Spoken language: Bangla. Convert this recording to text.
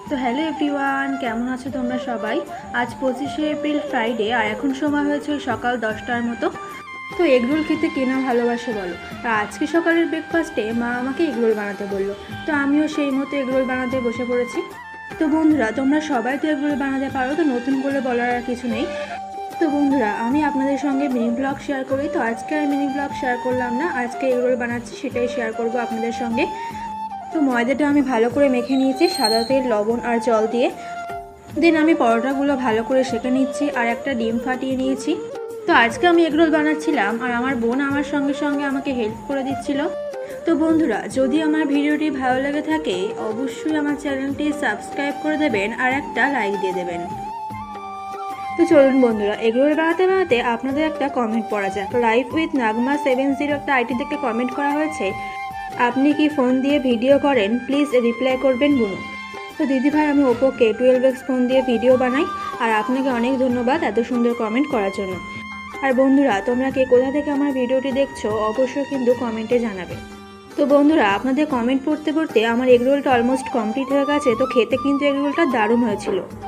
তো হ্যালো এভরিওয়ান, কেমন আছো তোমরা সবাই? আজ 25শে এপ্রিল ফ্রাইডে, আর এখন সময় হয়েছে ওই সকাল 10টার মতো। তো এগরোল খেতে কে না ভালোবাসে বলো। আর আজকে সকালের ব্রেকফাস্টে মা আমাকে এগরোল বানাতে বললো, তো আমিও সেই মতো এগরোল বানাতে বসে পড়েছি। তো বন্ধুরা, তোমরা সবাই তো এগরোল বানাতে পারো, তো নতুন করে বলার আর কিছু নেই। তো বন্ধুরা, আমি আপনাদের সঙ্গে মিনি ব্লগ শেয়ার করি। তো আজকে আর মিনি ব্লগ শেয়ার করলাম না, আজকে এগরোল বানাচ্ছি সেটাই শেয়ার করব আপনাদের সঙ্গে। তো ময়দাটা আমি ভালো করে মেখে নিয়েছি সাদা তেল, লবণ আর জল দিয়ে। দেন আমি পরোটাগুলো ভালো করে সেঁকে নিচ্ছি আর একটা ডিম ফাটিয়ে নিয়েছি। তো আজকে আমি এগরোল বানাচ্ছিলাম আর আমার বোন আমার সঙ্গে সঙ্গে আমাকে হেল্প করে দিচ্ছিল। তো বন্ধুরা, যদি আমার ভিডিওটি ভালো লেগে থাকে অবশ্যই আমার চ্যানেলটি সাবস্ক্রাইব করে দেবেন আর একটা লাইক দিয়ে দেবেন। তো চলুন বন্ধুরা, এগরোল বানাতে বানাতে আপনাদের একটা কমেন্ট পড়া যাক। লাইভ উইথ নাগমা 70 একটা আইটি থেকে কমেন্ট করা হয়েছে, আপনি কি ফোন দিয়ে ভিডিও করেন, প্লিজ রিপ্লাই করবেন বুনু। তো দিদিভাই, আমি ওপো K12X ফোন দিয়ে ভিডিও বানাই, আর আপনাকে অনেক ধন্যবাদ এত সুন্দর কমেন্ট করার জন্য। আর বন্ধুরা, তোমরা কে কোথা থেকে আমার ভিডিওটি দেখছো অবশ্যই কিন্তু কমেন্টে জানাবে। তো বন্ধুরা, আপনাদের কমেন্ট পড়তে পড়তে আমার এগরোলটা অলমোস্ট কমপ্লিট হয়ে গেছে। তো খেতে কিন্তু এগরোলটা দারুণ হয়েছিল।